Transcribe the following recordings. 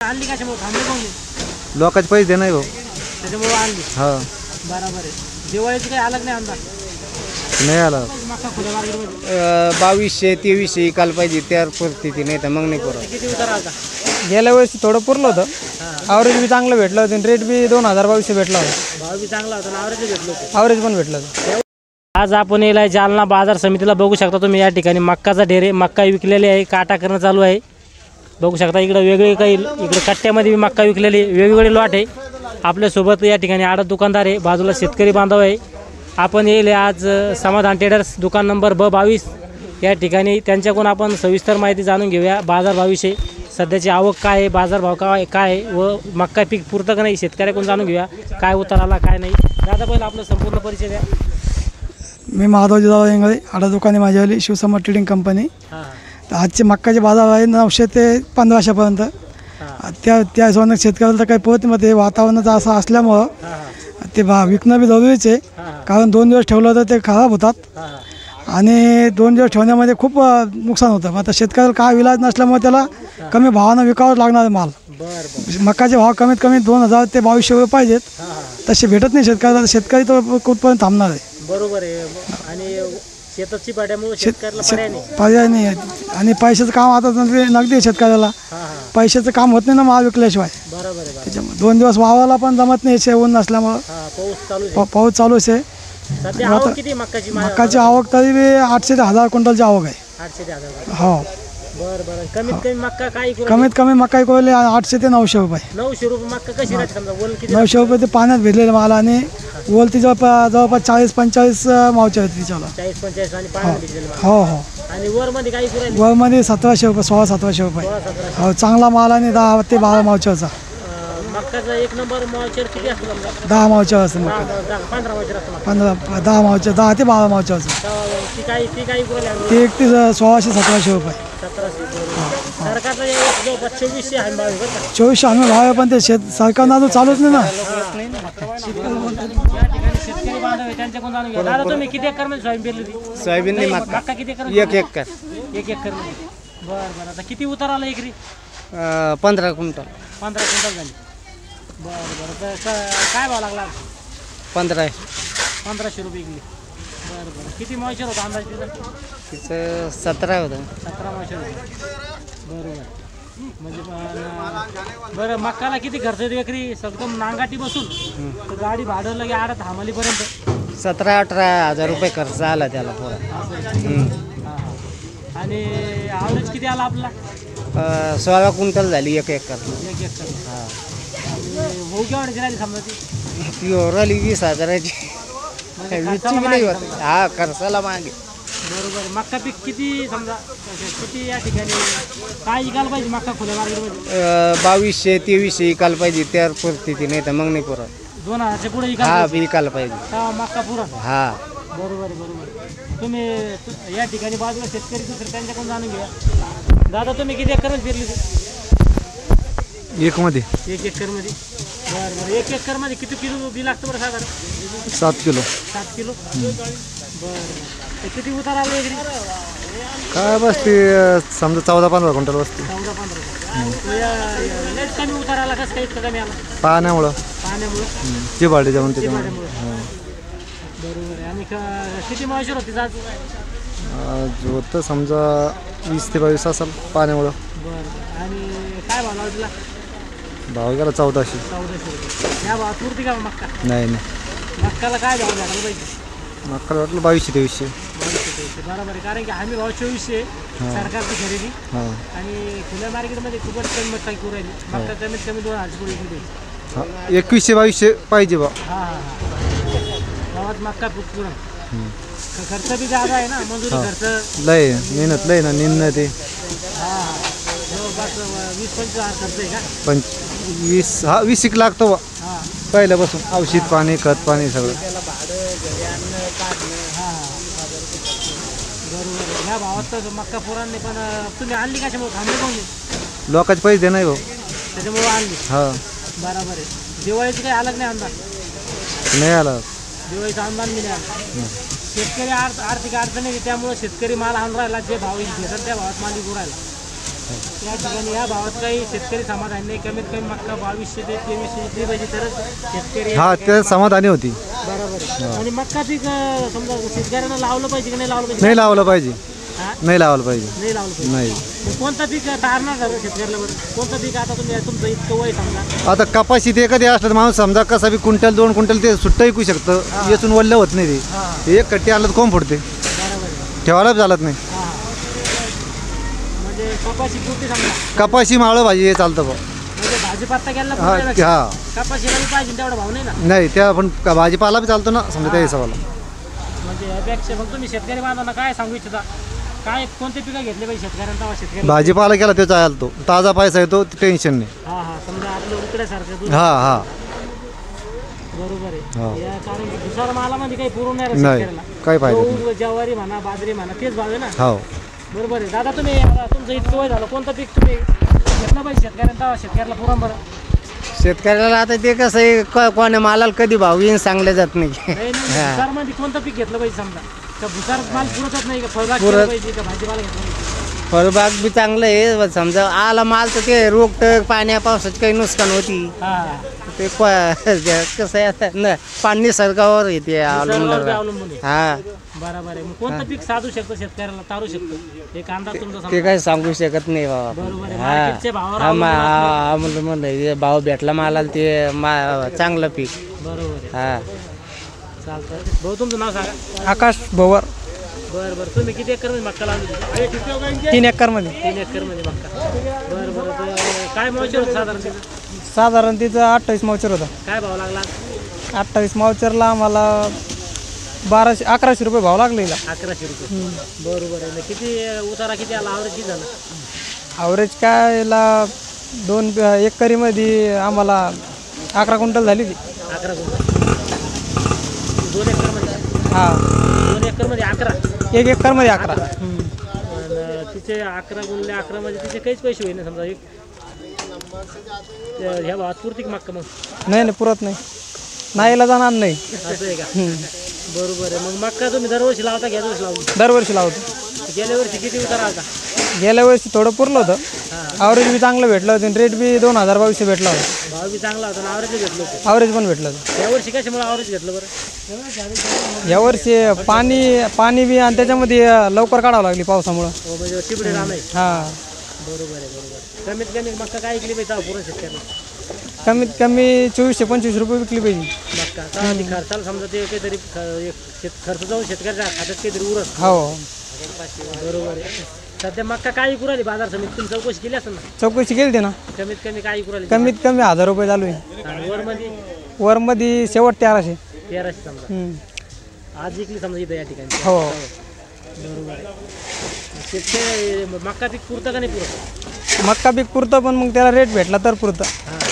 आणली कशामुळे थांबले कोणी लोकांचे पैसे दे नाही भाऊ त्याच्यामुळे आणली हा बरोबर आहे दिवाळीची काही अलग नाही अंदाज नाही आला मक्का खुल्या मार्केटमध्ये 2200-2300 काल पाहिजे त्या परिस्थिती नाही तर मग नाही पुरत किती उतार आला गेल्या वेळेस थोडं पुरलं होतं ॲव्हरेज बी चांगलं भेटलं होतं रेट बी 2000-2200 भेटला होता भाव बी चांगला होता ॲव्हरेज भेटलो ॲव्हरेज पण भेटलं होतं आज आपण येला जालना बाजार समितीला बघू शकता तुम्ही या ठिकाणी मक्काचा ढेरे मक्का विकलेली आहे काटा करणं चालू आहे बघू शकता इकडे वेगळे काही इकडे कट्ट्यामध्ये बी मक्का विकलेली वेगवेगळे लॉट आहे आपल्यासोबत या ठिकाणी आडत दुकानदार आहे बाजूला शेतकरी बांधव आहे आपण येईल आज समाधान ट्रेडर्स दुकान नंबर B22 या ठिकाणी त्यांच्याकडून आपण सविस्तर माहिती जाणून घेऊया बाजारभावाविषयी सध्याची आवक काय आहे बाजारभाव काय आहे व मक्का पीक पुरतं का नाही शेतकऱ्याकडून जाणून घेऊया काय उतार आला काय नाही दादा पहिलं आपलं संपूर्ण परिचय द्या मी माधवजी दादा इंगळे आडा दुकाने माझ्यावाली शिवसमर ट्रेडिंग कंपनी तर आजचे मक्काचे बाजार आहे 900 ते 1500पर्यंत त्या हिशोबाने शेतकऱ्याला तर काही पोहोच नाही वातावरणाचं असं असल्यामुळं ते विकणं बी जरुरीच आहे कारण 2 दिवस ठेवलं तर ते खराब होतात आणि 2 दिवस ठेवण्यामध्ये खूप नुकसान होतं मग आता शेतकऱ्याला काय इलाज नसल्यामुळे त्याला कमी भावानं विकावंच लागणार माल मक्काचे भाव कमीत कमी 2000 ते 2200 रुपये पाहिजेत तसे भेटत नाही शेतकऱ्याला शेतकरी तर कुठपर्यंत थांबणार आहे बरोबर आहे आणि शेताची पाड्यामुळे शेतकऱ्याला पर्याय नाही आणि पैशाचं काम आता नगदी शेतकऱ्याला पैशाचं काम होत नाही ना माल विकल्याशिवाय बरोबर आहे त्याच्यामुळे 2 दिवस वावाला पण जमत नाही शेवून नसल्यामुळं पाऊस चालूच आहे मक्काची आवक तरी 800 ते 1000 क्विंटलची आवक आहे 800 ते 1000 हो बरं कमीत कमी मक्का काय कमीत कमी मक्का कोयले 800 ते 900 रुपये 900 रुपये मक्का कशी राहते समजा ओल किती 900 रुपये ते पाण्यात भेटलेले माल आणि ओल ती जवळपास 40-45 मावच्या आहेत तिच्याला 40-45 आणि पाण्यात भेटलेले माल हो हो आणि वर मध्ये काही कुरायला वर मध्ये 1700 रुपये 1600-1700 रुपये हो चांगला माल आणि 10 ते 12 मावच्याचा मक्काचा एक नंबर मावचर किती असतो समजा 10 मावच्या असते मक्का 15 मावचर असतो 10 मावच्या 10 ते 12 मावच्या ती काही कुरायला ते एक ते 1600-1700 रुपये 1700 सरकारचा जो 2400 आहे भाव बरं का 2400 आम्ही भाव आहे पण ते सरकारनं अजून चालूच नाही ना या ठिकाणी शेतकरी बांधव आहे त्यांच्याकडून जाणून घ्या दादा तुम्ही किती एकर मध्ये सोयाबीन पेरली होती सोयाबीन नाही मक्का किती एकर 1 एकर 1 एकर मध्ये बरं आता किती उतार आला एकरी 15 क्विंटल 15 क्विंटल झाली बरं तर काय भाव लागला 1500 रुपये इकली बरं किती मॉइश्चर होता अंदाज तिचं 17 होतं 17 मॉइश्चर होतं बरोबर म्हणजे बरं मक्काला किती खर्च येतो एकरी एकदम नांगाटी बसून तर गाडी भाडं लगे आडत हामालीपर्यंत 17-18 हजार रुपये खर्च आला त्याला आणि ॲव्हरेज किती आला आपला 16 क्विंटल झाली 1 एकर 1 एकर भाऊ केवढ्याची राहिली समजा ती ओरली 20,000ची हा खर्चाला मागे बरोबर मक्का पीक किती समजा किती या ठिकाणी काय विकायला पाहिजे मक्का खुल्या मार्केटमध्ये 2200-2300 काल पाहिजे त्या परिस्थिती नाही तर मग नाही पुरत 2000च्या पुढे विकायला पाहिजे मक्का पुरा हा बरोबर तुम्ही या ठिकाणी बाजूला शेतकरी दुसरे त्यांच्याकडून जाणून घ्या दादा तुम्ही किती एकर पेरली एक मध्ये 1 एकर मध्ये बरं 1 एकर मध्ये किती किलो बी लागतं बरं साधारण 7 किलो 7 किलो बरं किती उतार आला एकरी काय बसते समजा 14-15 क्विंटल बसते 14-15 कमी उतार आला कसं काही कमी आला पाण्यामुळं चिबाडी जाऊन बरोबर आहे आणि किती मॉइश्चर होती आज होतं समजा 20 ते 22 असेल पाण्यामुळं बरं आणि काय भाव लावला तुला भाव गेला 1400 रुपये या भावात पुरती का मक्का नाही मक्काला काय भाव द्यायला पाहिजे मक्का वाटलं 2200-2300 बरोबर आहे कारण की हमी भाव 2400 सरकारची खरेदी आणि खुल्या मार्केटमध्ये खूपच कमी मक्का करू राहिली मक्का कमीत कमी 2000 पुढे विकली 2100-2200 पाहिजे बा गावात मक्का पुरा खर्च बी जादा आहे ना मजुरी खर्च लय मेहनत लय ना निंद ते जवळपास 20-25 हजार खर्च आहे20 का 20 लागतो बा पहिल्यापासून औषध पाणी खत पाणी सगळं बरोबर ह्या भावात तर मक्का पुरांनी पण तुम्ही आणली कशामुळे थांबले कोणी लोकांचे पैसे दे नाही भाऊ त्याच्यामुळे आणली बरोबर आहे दिवाळीची काही अलग नाही अंदाज नाही आला दिवाळीचा अंदाज मी नाही आला शेतकरी आर्थिक अडचणी त्यामुळे शेतकरी माल आणून राहिला जे भाव घेतात त्या भावात माल विकू राहिला या ठिकाणी या भावात काही शेतकरी समाधान नाही. कमीत कमी मक्का 2200 ते 2300 विकली पाहिजे तरच शेतकरी हा ते समाधानी होती. बरोबर आहे. आणि मक्का पीक समजा शेतकऱ्यांना लावलं पाहिजे की नाही लावलं पाहिजे? नाही लावलं पाहिजे, हा? नाही लावलं पाहिजे, नाही लावलं पाहिजे. नाही. मग कोणतं पीक तारणार झालं शेतकऱ्याला बरं? कोणतं पीक आता तुम्ही तुमचं इतकं वय समजा आता कपाशी ते कधी असलं तर माणूस समजा कसा बी क्विंटल 2 क्विंटल ते सुट्टा विकू शकतं. येचून वल्लं होत नाही ते. एक कट्टी आणलं तर कोंब फुटते, बरोबर आहे. ठेवायला बी चालत नाही. हा. म्हणजे कपाशी पुरती समजा कपाशी माळं भाजी हे चालतं बा. म्हणजे भाजीपाला केला हा पुरण्यापेक्षा हा कपाशीला बी पाहिजे तेवढा भाव नाही ना. नाही त्या पण भाजीपाला बी चालतो ना समजा त्या हिशोबाला. म्हणजे यापेक्षा मग तुम्ही शेतकरी बांधवांना काय सांगू इच्छिता? काय कोणते पिकं घेतले पाहिजे शेतकऱ्यांना? शेतकरी भाजीपाला केला तो चालतो, ताजा पैसा येतो, टेन्शन नाही. हा हा समजा आपलं उकड्यासारखं दूध. हा हा बरोबर हा. आहे. या कारण की दुसऱ्या मालामध्ये काही पुरवणार नाही, काही फायदा नाही. गहू ज्वारी म्हणा बाजरी म्हणा तेच भाव आहे ना. हो बरोबर आहे. दादा तुम्ही आता तुमचं इतकं वय झालं कोणतं पीक तुम्ही घेतलं पाहिजे शेतकऱ्यांना? शेतकऱ्याला पुरा बरं शेतकऱ्याला आता ते कसं आहे कोण्या मालाला कधी भाव येईन सांगले जात नाही. नाही भुसारमध्ये कोणतं पीक घेतलं पाहिजे समजा? का भुसार माल पुरतच नाही का? फळबाग केलं पाहिजे का भाजीपाला घेतला पाहिजे? फळबाग बी चांगलं आहे समजा आला माल तर ते रोगटक पाण्या पावसाची काही नुकसान होती. हा ते कसं आहे आता न पाणी सरकावर येते निसर्गावर अवलंबून आहे. हा बरोबर आहे. मग कोणतं पीक साधू शकतं शेतकऱ्याला तारू शकतं? एक अंदाज तुमचा ते समजा. काही सांगू शकत नाही बाबा. बरोबर आहे. हा मार्केटच्या भावावर हा अवलंबून असतं. म्हणलं भाव भेटला मालाला ते चांगलं पीक. बरोबर आहे. हा चालतं. भाऊ तुमचं नाव सांगा. आकाश भोवर, बरं तुम्ही किती एकर मध्ये मक्का लावली? 3 एकरमध्ये. 3 एकर मध्ये मक्का. बरं तर काय मॉइश्चर होतं साधारण तिथं? साधारण तिचं 28 मावचर होता. काय भाव लागला? 28 मावचरला आम्हाला 1100 रुपये भाव लागला. 1100 रुपये. बरोबर आहे. किती उतारा किती आला? आवरेज किती झालं? ॲव्हरेज काय याला 2 एकरीमध्ये आम्हाला 11 क्विंटल झाली ती. 11 गुंठे. 2 एकर मध्ये? हा 2 एकर मध्ये 11. 1 एकरमध्ये 11. आणि तिचे 11 गुणले 11 मध्ये तिचे काहीच पैसे होईल ना समजा एक ह्या भावात पुरती की मक्का? मग नाही पुरत नाही, नाहीला जाणार नाही. असं आहे का? बरोबर आहे. मग मक्का तुम्ही दरवर्षी लावता? गेल्या वर्षी लावली? दरवर्षी लावतो. गेल्या वर्षी किती उतारा आला? गेल्या वर्षी थोडं पुरलं होतं. ॲव्हरेज बी चांगलं भेटलं होतं, रेट बी 2022 भेटला होता. भाव बी चांगला होता आणि आवरेज घेतलं होतं. ॲव्हरेज पण भेटलं होतं. यावर्षी कशामुळे आवरेज घेतलं बरं? यावर्षी पाणी बी आणि त्याच्यामध्ये लवकर काढावं लागली पावसामुळं. हो म्हणजे टिपडे राहणार. हां बरोबर आहे. कमीत कमी मक्का काय विकली पाहिजे पूर्ण शेतकऱ्याला? कमीत कमी 2425 रुपये विकली पाहिजे मक्का. का ती खर्चाला समजा ते काहीतरी खर्च जाऊन शेतकऱ्याच्या हातात काहीतरी उरत. हो. बरोबर आहे. सध्या मक्का काय विकू राहिली बाजार समिती? तुम्ही चौकशी केली असेल ना? चौकशी केली ना. कमीत कमी काय विकू राहिली? कमीत कमी 1000 रुपये चालू आहे. आणि वरमध्ये वरमध्ये शेवट 1300. 1300 समजा. आज विकली समजा इथं या ठिकाणी. हो. बरोबर आहे. शेतकरी मक्का पीक पुरतं का नाही पुरत? मक्का पीक पुरतं पण मग त्याला रेट भेटला तर पुरतं,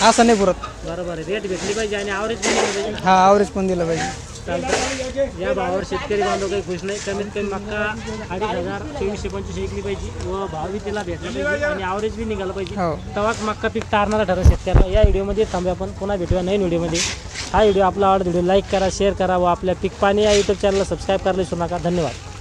असं नाही पुरत. बरोबर आहे. रेट भेटली पाहिजे आणि आवरेज पण दिलं पाहिजे. हा ॲव्हरेज पण दिलं पाहिजे. चालतं. या भावावर शेतकरी बांधव काही खुश नाही. कमीत कमी मक्का 2500 2425 विकली पाहिजे व भाव बी तिला भेटला पाहिजे आणि आवरेज बी निघालं पाहिजे. हो. तेव्हाच मक्का पीक तारणारा ठरत शेतकऱ्याला. या व्हिडिओमध्ये थांबूया आपण, पुन्हा भेटूया नवीन व्हिडिओमध्ये. हा व्हिडिओ आपला आवडला व्हिडिओ लाईक करा, शेअर करा व आपल्या पीक पाणी या यूट्यूब चॅनलला सबस्क्राईब करायला विसरू नका. धन्यवाद.